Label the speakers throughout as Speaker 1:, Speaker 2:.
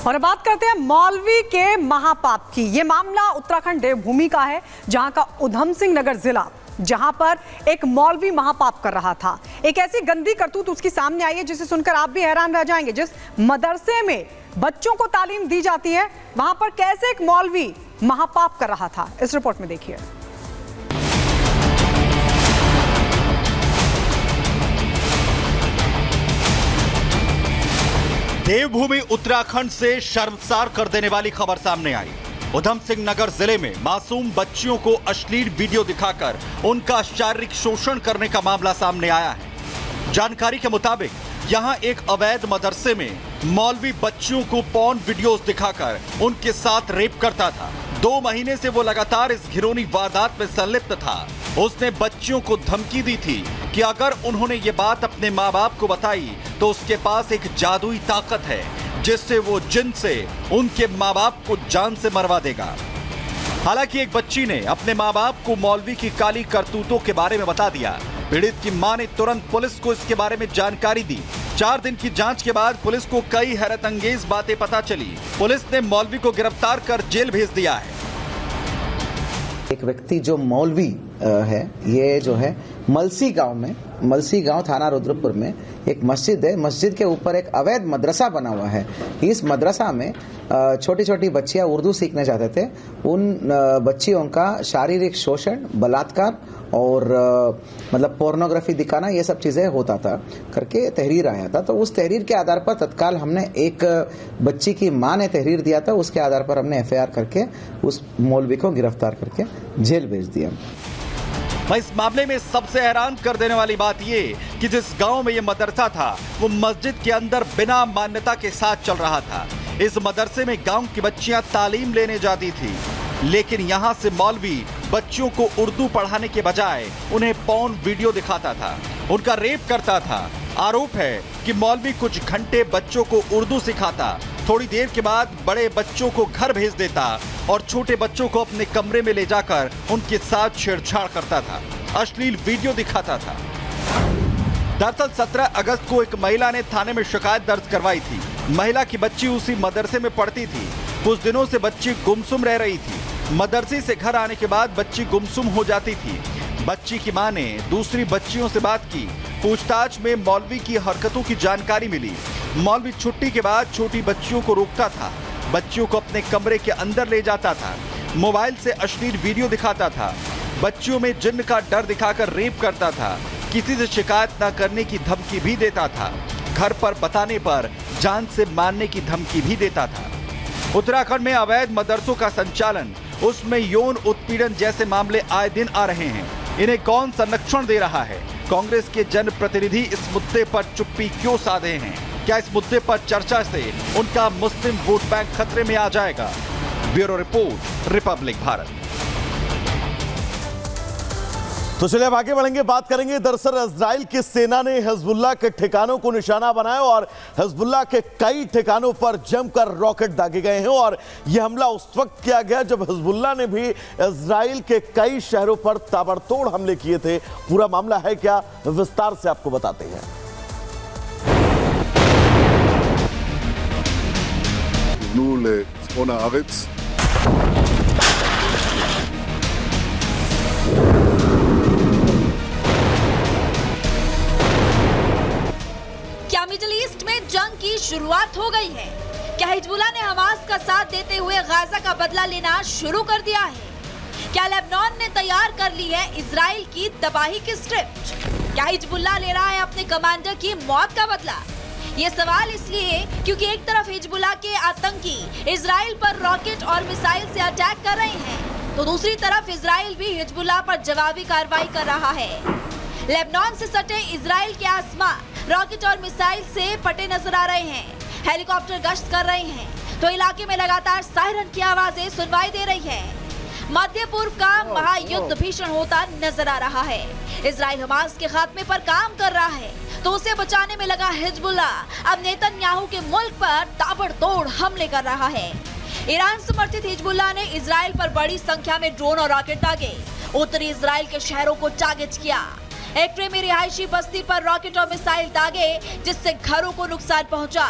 Speaker 1: और अब बात करते हैं मौलवी के महापाप की। ये मामला उत्तराखंड देवभूमि का है, जहां का उधम सिंह नगर जिला, जहां पर एक मौलवी महापाप कर रहा था। एक ऐसी गंदी करतूत उसकी सामने आई है जिसे सुनकर आप भी हैरान रह जाएंगे। जिस मदरसे में बच्चों को तालीम दी जाती है, वहां पर कैसे एक मौलवी महापाप कर रहा था, इस रिपोर्ट में देखिए।
Speaker 2: देवभूमि उत्तराखंड से शर्मसार कर देने वाली खबर सामने आई। उधम सिंह नगर जिले में मासूम बच्चियों को अश्लील वीडियो दिखाकर उनका शारीरिक शोषण करने का मामला सामने आया है। जानकारी के मुताबिक यहां एक अवैध मदरसे में मौलवी बच्चियों को पॉर्न वीडियोस दिखाकर उनके साथ रेप करता था। 2 महीने से वो लगातार इस घिनौनी वारदात में संलिप्त था। उसने बच्चियों को धमकी दी थी कि अगर उन्होंने ये बात अपने माँ बाप को बताई तो उसके पास एक जादुई ताकत है जिससे वो जिन से उनके माँ बाप को जान से मरवा देगा। हालांकि एक बच्ची ने अपने माँ बाप को मौलवी की काली करतूतों के बारे में बता दिया। पीड़ित की मां ने तुरंत पुलिस को इसके बारे में जानकारी दी। 4 दिन की जांच के बाद पुलिस को कई हैरत अंगेज बातें पता चली। पुलिस ने मौलवी को गिरफ्तार कर जेल भेज दिया है।
Speaker 3: एक व्यक्ति जो मौलवी है, ये जो है मलसी गांव थाना रुद्रपुर में एक मस्जिद है। मस्जिद के ऊपर एक अवैध मदरसा बना हुआ है। इस मदरसा में छोटी छोटी बच्चियां उर्दू सीखने जाते थे। उन बच्चियों का शारीरिक शोषण, बलात्कार और मतलब पोर्नोग्राफी दिखाना, ये सब चीजें होता था करके तहरीर आया था। तो उस तहरीर के आधार पर तत्काल हमने, एक बच्ची की मां ने तहरीर दिया था, उसके आधार पर हमने FIR करके उस मौलवी को गिरफ्तार करके जेल भेज दिया।
Speaker 2: इस मामले में सबसे हैरान कर देने वाली बात ये कि जिस गांव में ये मदरसा था वो मस्जिद के अंदर बिना मान्यता के साथ चल रहा था। इस मदरसे में गांव की बच्चियां तालीम लेने जाती थी, लेकिन यहां से मौलवी बच्चियों को उर्दू पढ़ाने के बजाय उन्हें पॉर्न वीडियो दिखाता था, उनका रेप करता था। आरोप है कि मौलवी कुछ घंटे बच्चों को उर्दू सिखाता, थोड़ी देर के बाद बड़े बच्चों को घर भेज देता और छोटे बच्चों को अपने कमरे में ले जाकर उनके साथ छेड़छाड़ करता था, अश्लील वीडियो दिखाता था। दरअसल 17 अगस्त को एक महिला ने थाने में शिकायत दर्ज करवाई थी। महिला की बच्ची उसी मदरसे में पढ़ती थी। कुछ दिनों से बच्ची गुमसुम रह रही थी। मदरसे से घर आने के बाद बच्ची गुमसुम हो जाती थी। बच्ची की मां ने दूसरी बच्चियों से बात की। पूछताछ में मौलवी की हरकतों की जानकारी मिली। मौलवी छुट्टी के बाद छोटी बच्चियों को रोकता था, बच्चियों को अपने कमरे के अंदर ले जाता था, मोबाइल से अश्लील वीडियो दिखाता था, बच्चियों में जिन्न का डर दिखाकर रेप करता था, किसी से शिकायत न करने की धमकी भी देता था, घर पर बताने पर जान से मारने की धमकी भी देता था। उत्तराखंड में अवैध मदरसों का संचालन, उसमें यौन उत्पीड़न जैसे मामले आए दिन आ रहे हैं। इन्हें कौन संरक्षण दे रहा है? कांग्रेस के जनप्रतिनिधि इस मुद्दे पर चुप्पी क्यों साधे हैं? क्या इस मुद्दे पर चर्चा से उनका मुस्लिम वोट बैंक खतरे में आ जाएगा? Bureau report, Republic Bharat.
Speaker 4: तो चलिए अब आगे बढ़ेंगे, बात करेंगे। दरअसल इजराइल की सेना ने हिजबुल्लाह के ठिकानों को निशाना बनाया और हिजबुल्लाह के कई ठिकानों पर जमकर रॉकेट दागे गए हैं। और यह हमला उस वक्त किया गया जब हिजबुल्लाह ने भी इजराइल के कई शहरों पर ताबड़तोड़ हमले किए थे। पूरा मामला है क्या, विस्तार से आपको बताते हैं।
Speaker 5: क्या मिडिल ईस्ट में जंग की शुरुआत हो गई है? क्या हिजबुल्लाह ने हमास का साथ देते हुए गाजा का बदला लेना शुरू कर दिया है? क्या लेबनान ने तैयार कर ली है इजराइल की तबाही की स्क्रिप्ट? क्या हिजबुल्लाह ले रहा है अपने कमांडर की मौत का बदला? ये सवाल इसलिए क्योंकि एक तरफ हिजबुल्लाह के आतंकी इजराइल पर रॉकेट और मिसाइल से अटैक कर रहे हैं, तो दूसरी तरफ इजराइल भी हिजबुल्लाह पर जवाबी कार्रवाई कर रहा है। लेबनान से सटे इजराइल के आसमान रॉकेट और मिसाइल से फटे नजर आ रहे हैं। हेलीकॉप्टर गश्त कर रहे हैं तो इलाके में लगातार सायरन की आवाजें सुनवाई दे रही है। मध्य पूर्व का महायुद्ध भीषण होता नजर आ रहा है। इजराइल हमास के खात्मे पर काम कर रहा है तो उसे बचाने में लगा हिजबुल्लाह अब नेतन्याहू के मुल्क पर ताबड़तोड़ हमले कर रहा है। ईरान समर्थित हिजबुल्लाह ने इजराइल पर बड़ी संख्या में ड्रोन और रॉकेट दागे। उत्तरी इजराइल के शहरों को टारगेट किया। एक्ट्रे में रिहायशी बस्ती पर रॉकेट और मिसाइल दागे जिससे घरों को नुकसान पहुंचा।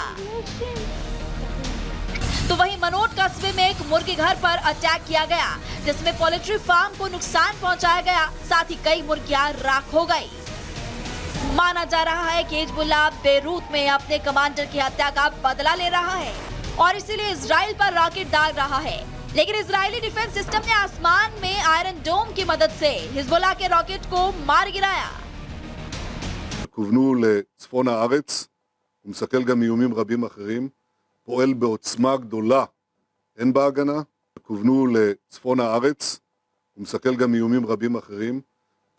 Speaker 5: मनोट कस्बे में एक मुर्गी घर पर अटैक किया गया, जिसमें पोल्ट्री फार्म को नुकसान पहुंचाया गया, साथ ही कई मुर्गियां राख हो गई। माना जा रहा है कि हिजबुल्लाह बेरूत में अपने कमांडर की हत्या का बदला ले रहा है और इसीलिए इजराइल पर रॉकेट दाग रहा है। लेकिन इजरायली डिफेंस सिस्टम ने आसमान में आयरन डोम की मदद से हिजबुल्लाह के रॉकेट को मार गिराया।
Speaker 6: כוונו לצפון הארץ, הוא מסכל גם איומים רבים אחרים, פועל בעוצמה גדולה, אין בהגנה, כוונו לצפון הארץ, הוא מסכל גם איומים רבים אחרים,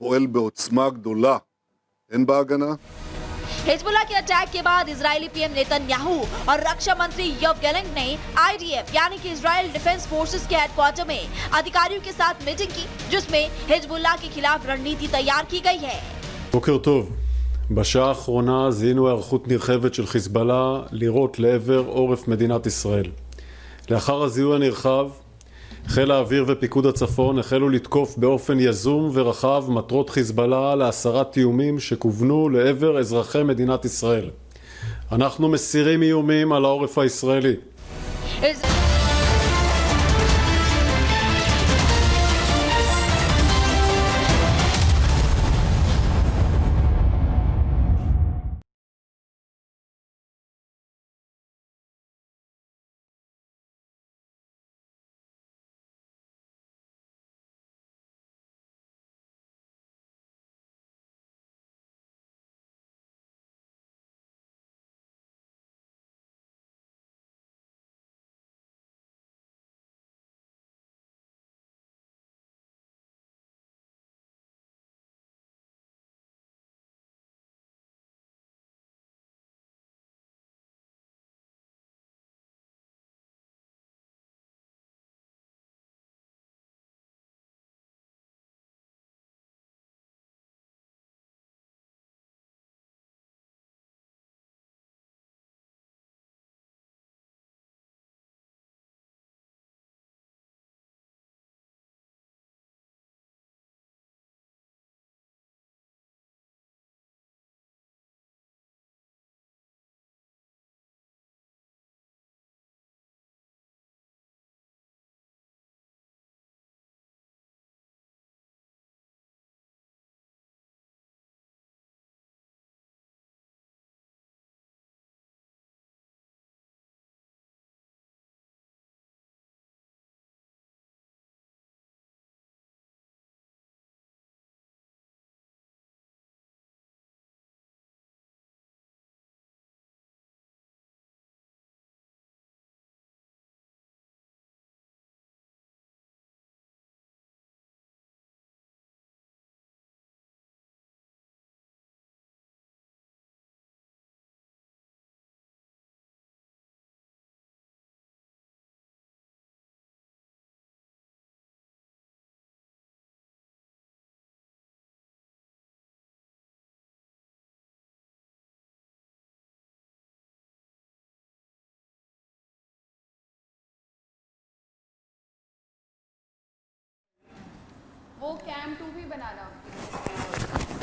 Speaker 6: פועל בעוצמה גדולה, אין בהגנה.
Speaker 5: हिजबुल्लाह के अटैक के बाद इजरायली पीएम नेतन्याहू और रक्षा मंत्री योव गैलेंट ने आईडीएफ यानी कि इजराइल डिफेंस फोर्सेस के हेडक्वार्टर में अधिकारियों के साथ मीटिंग की, जिसमें हिजबुल्लाह के खिलाफ रणनीति तैयार की गई है।
Speaker 7: בוקר טוב. בשעה האחרונה זיהינו היערכות נרחבת של חיזבאללה לירות לעבר עורף מדינת ישראל. לאחר הזיהוי הנרחב, חיל האוויר ופיקוד הצפון החלו לתקוף באופן יזום ורחב מטרות חיזבאללה להסרת איומים שכוונו לעבר אזרחי מדינת ישראל. אנחנו מסירים איומים על העורף הישראלי.
Speaker 8: वो कैम 2 भी बनाना।